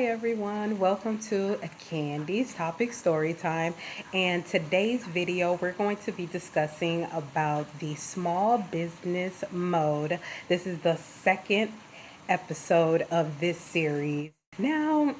Hi everyone, welcome to a Candy's Topic Story Time. And today's video we're going to be discussing about the small business mode. This is the second episode of this series. Now,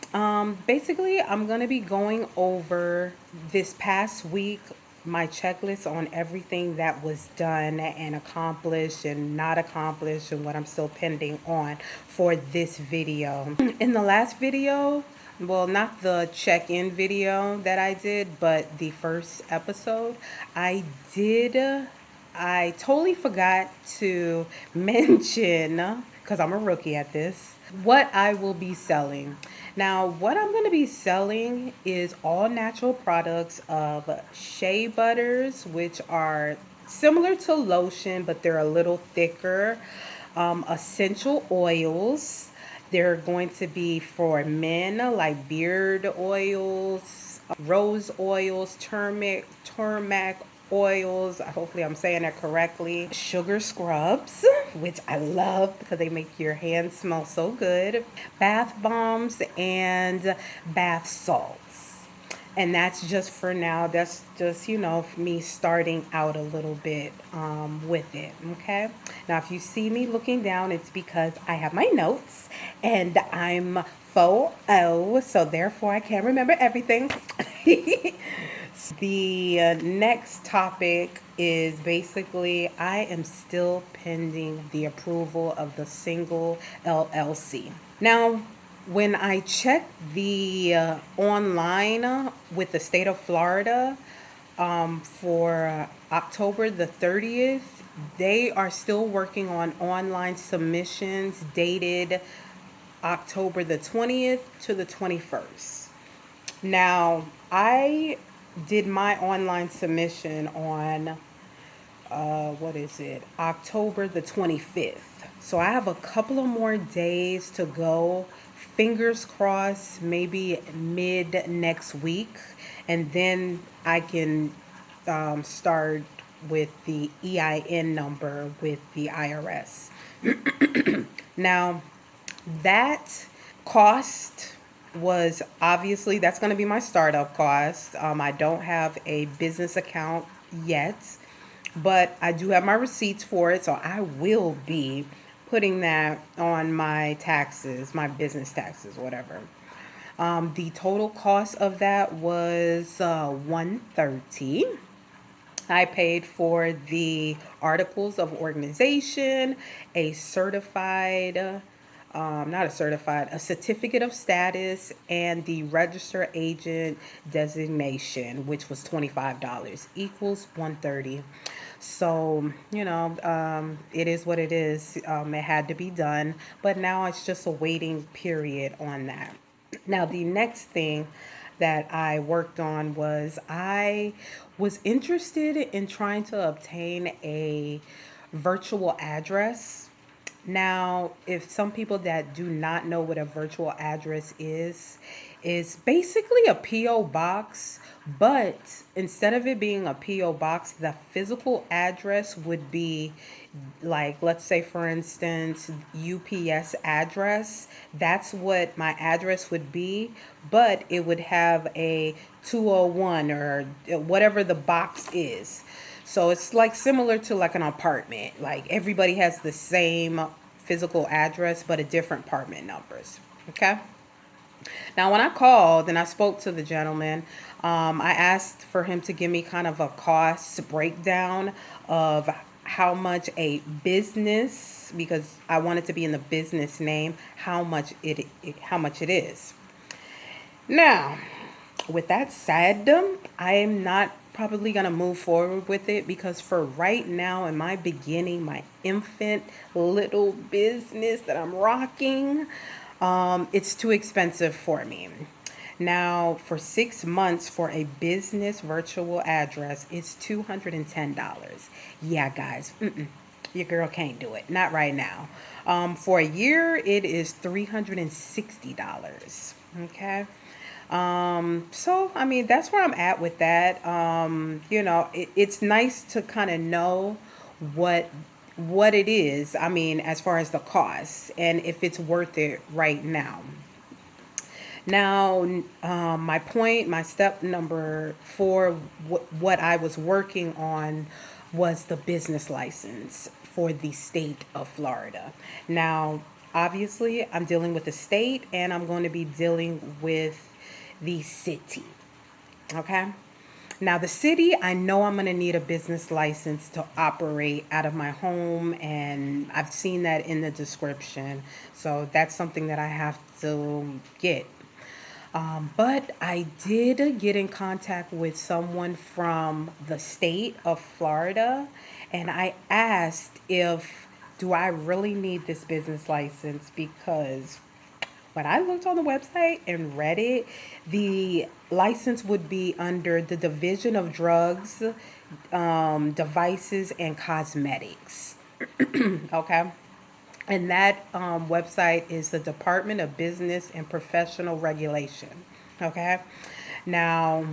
basically, I'm going to be going over this past week my checklist on everything that was done and accomplished and not accomplished and what I'm still pending on for this video. In the last video, well, not the check-in video that I did, but the first episode, I did I totally forgot to mention, because I'm a rookie at this, what I will be selling. Now, what I'm going to be selling is all natural products of shea butters, which are similar to lotion, but they're a little thicker. Essential oils. They're going to be for men, like beard oils, rose oils, turmeric oils. Hopefully, I'm saying that correctly. Sugar scrubs, which I love because they make your hands smell so good. Bath bombs and bath salts. And that's just for now. That's just, me starting out a little bit with it. Okay. Now, if you see me looking down, it's because I have my notes and I'm faux O, so therefore I can't remember everything. The next topic is basically I am still pending the approval of the single LLC. Now, when I checked the online with the state of Florida for October the 30th, they are still working on online submissions dated October the 20th to the 21st. Now, I did my online submission on, what is it, October the 25th. So I have a couple of more days to go. Fingers crossed, maybe mid next week. And then I can start with the EIN number with the IRS. Now, that cost was obviously that's going to be my startup cost. I don't have a business account yet, but I do have my receipts for it, so I will be putting that on my taxes, my business taxes, whatever. The total cost of that was 130. I paid for the articles of organization, a certified, not a certified, a certificate of status, and the register agent designation, which was $25, equals 130. So, it is what it is. It had to be done, but now it's just a waiting period on that. Now, the next thing that I worked on was I was interested in trying to obtain a virtual address. Now, if some people that do not know what a virtual address is basically a P.O. box, but instead of it being a P.O. box, the physical address would be like, let's say, for instance, UPS address. That's what my address would be, but it would have a 201 or whatever the box is. So it's like similar to like an apartment. Like everybody has the same physical address, but a different apartment numbers. Okay. Now, when I called and I spoke to the gentleman, I asked for him to give me kind of a cost breakdown of how much a business, because I wanted to be in the business name, how much it is. Now, with that said, I am not probably going to move forward with it because for right now, in my beginning, my infant little business that I'm rocking, it's too expensive for me. Now, for 6 months for a business virtual address, it's $210. Yeah, guys, your girl can't do it. Not right now. For a year, it is $360. Okay. So I mean, that's where I'm at with that. It's nice to kind of know what what it is. I mean, as far as the cost and if it's worth it right now. Now, my step number 4, what I was working on was the business license for the state of Florida. Now, obviously, I'm dealing with the state and I'm going to be dealing with the city. Okay. Now, the city, I know I'm going to need a business license to operate out of my home, and I've seen that in the description. So that's something that I have to get. But I did get in contact with someone from the state of Florida, and I asked if do I really need this business license because when I looked on the website and read it, the license would be under the Division of Drugs, Devices, and Cosmetics. Okay. And that website is the Department of Business and Professional Regulation. Okay. Now,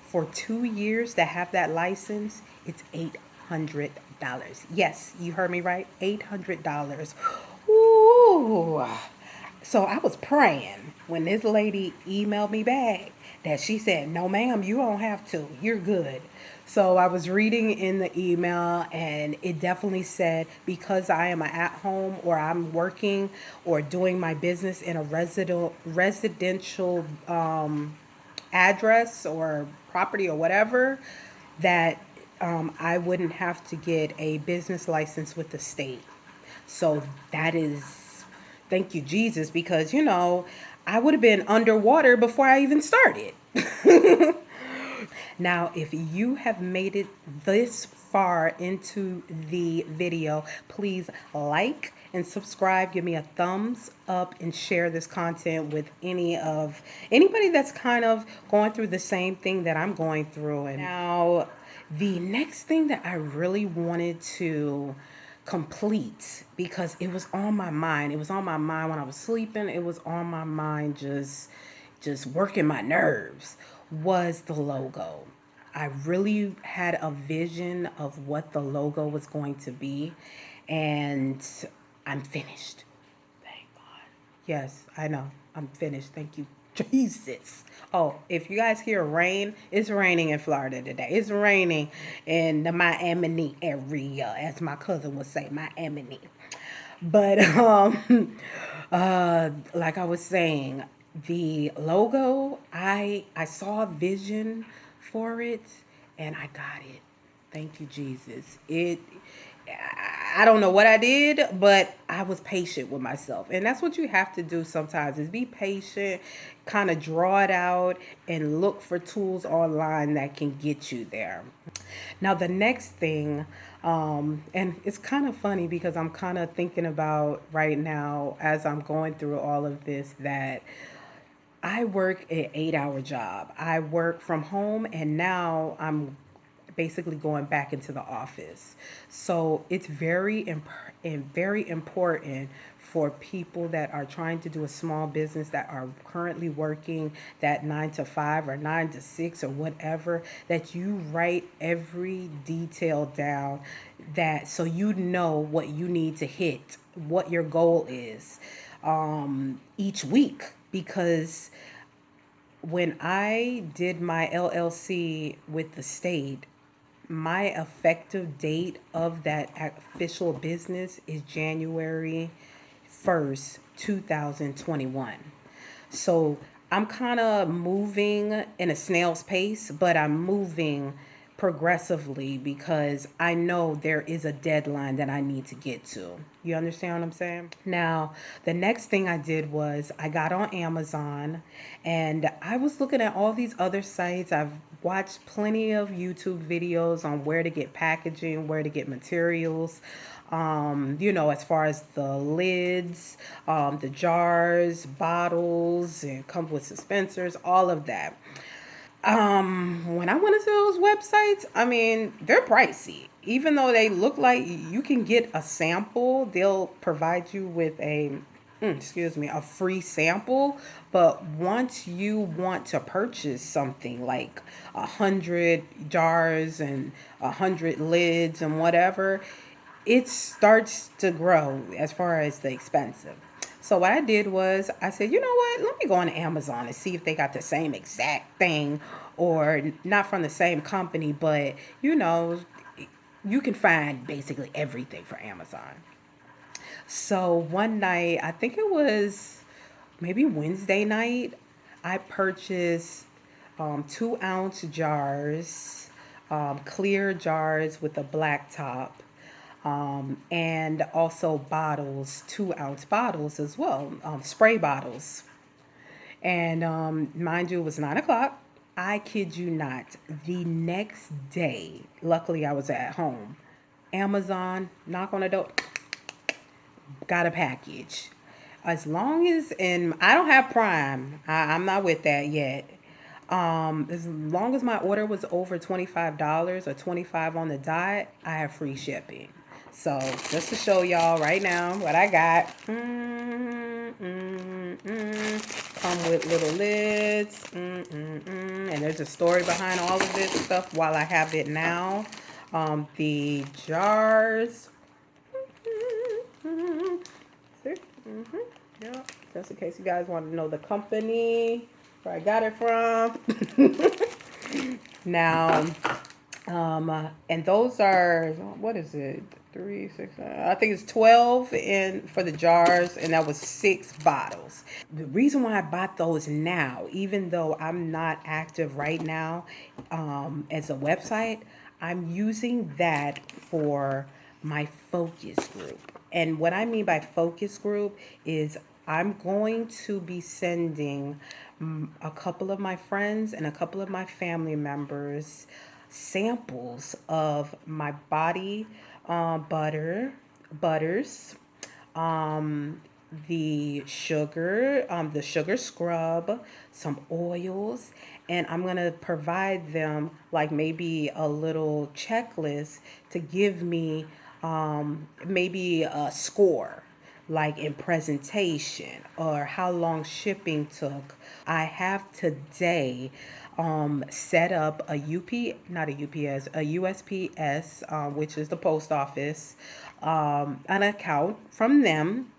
for 2 years to have that license, it's $800. Yes, you heard me right. $800. Ooh. So I was praying when this lady emailed me back that she said, "No, ma'am, you don't have to. You're good." So I was reading in the email and it definitely said because I am at home or I'm working or doing my business in a residential address or property or whatever, that I wouldn't have to get a business license with the state. So that is, thank you, Jesus, because, I would have been underwater before I even started. Now, if you have made it this far into the video, please like and subscribe, give me a thumbs up and share this content with anybody that's kind of going through the same thing that I'm going through. And now the next thing that I really wanted to complete because it was on my mind. It was on my mind when I was sleeping. It was on my mind just working my nerves was the logo. I really had a vision of what the logo was going to be, and I'm finished. Thank God. Yes, I know. I'm finished. Thank you, Jesus. Oh, if you guys hear rain, it's raining in Florida today. It's raining in the Miami area, as my cousin would say, Miami. But like I was saying, the logo, I saw a vision for it and I got it. Thank you, Jesus. I don't know what I did, but I was patient with myself. And that's what you have to do sometimes is be patient, kind of draw it out and look for tools online that can get you there. Now, the next thing, and it's kind of funny because I'm kind of thinking about right now as I'm going through all of this that I work an 8-hour job. I work from home and now I'm basically going back into the office. So it's very important for people that are trying to do a small business that are currently working that 9 to 5 or 9 to 6 or whatever, that you write every detail down that so you know what you need to hit, what your goal is each week. Because when I did my LLC with the state, my effective date of that official business is January 1st, 2021. So I'm kind of moving in a snail's pace, but I'm moving progressively because I know there is a deadline that I need to get to. You understand what I'm saying? Now, the next thing I did was I got on Amazon and I was looking at all these other sites. I've watched plenty of YouTube videos on where to get packaging, where to get materials. As far as the lids, the jars, bottles, and come with suspensors, all of that. When I went into those websites, I mean, they're pricey. Even though they look like you can get a sample, they'll provide you with a free sample. But once you want to purchase something like 100 jars and 100 lids and whatever, it starts to grow as far as the expensive. So what I did was I said, you know what? Let me go on Amazon and see if they got the same exact thing, or not from the same company, but you know, you can find basically everything for Amazon. So one night, I think it was maybe Wednesday night, I purchased 2 ounce jars, clear jars with a black top, and also bottles, 2 ounce bottles as well, spray bottles. And mind you, it was 9 o'clock. I kid you not. The next day, luckily I was at home. Amazon, knock on the door, got a package. As long as, and I don't have Prime, I'm not with that yet. As long as my order was over $25 or 25 on the dot, I have free shipping. So just to show y'all right now what I got. Come with little lids. And there's a story behind all of this stuff while I have it now. The jars. See? Yeah. Just in case you guys want to know the company where I got it from. Now, and those are, what is it? Three, six, I think it's 12 in for the jars, and that was 6 bottles. The reason why I bought those now, even though I'm not active right now as a website, I'm using that for my focus group. And what I mean by focus group is I'm going to be sending a couple of my friends and a couple of my family members samples of my body butters, um, the sugar scrub, some oils, and I'm gonna provide them like maybe a little checklist to give me maybe a score, like in presentation or how long shipping took. I have today set up a not a UPS, a USPS, which is the post office, an account from them.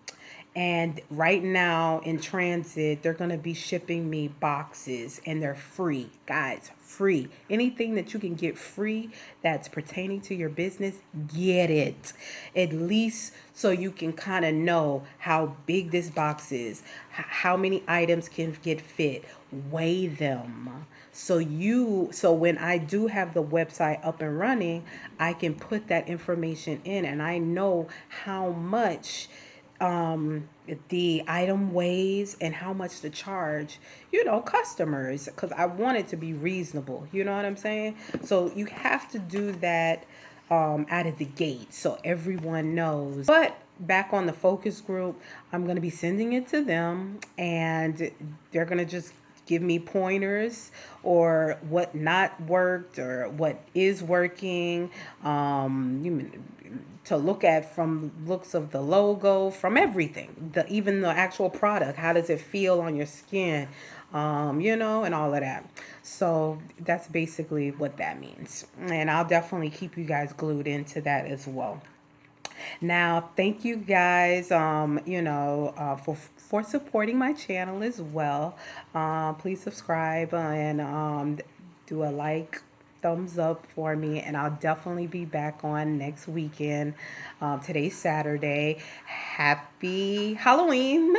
And right now in transit, they're going to be shipping me boxes, and they're free. Guys, free. Anything that you can get free that's pertaining to your business, get it. At least so you can kind of know how big this box is, how many items can get fit, weigh them. So when I do have the website up and running, I can put that information in, and I know how much um the item weighs and how much to charge, customers, because I want it to be reasonable, you know what I'm saying? So you have to do that out of the gate so everyone knows. But back on the focus group, I'm going to be sending it to them, and they're going to just give me pointers or what not worked or what is working, you to look at, from looks of the logo, from everything, even the actual product, how does it feel on your skin, and all of that. So that's basically what that means, and I'll definitely keep you guys glued into that as well. Now, thank you guys, for supporting my channel as well. Please subscribe and do a like, thumbs up for me, and I'll definitely be back on next weekend. Today's Saturday. Happy Halloween.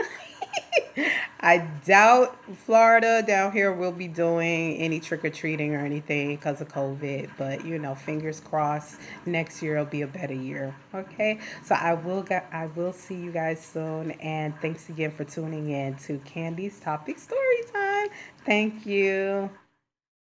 I doubt Florida down here will be doing any trick or treating or anything because of COVID, but fingers crossed. Next year will be a better year. Okay, so I will see you guys soon, and thanks again for tuning in to Candy's Topic Story Time. Thank you.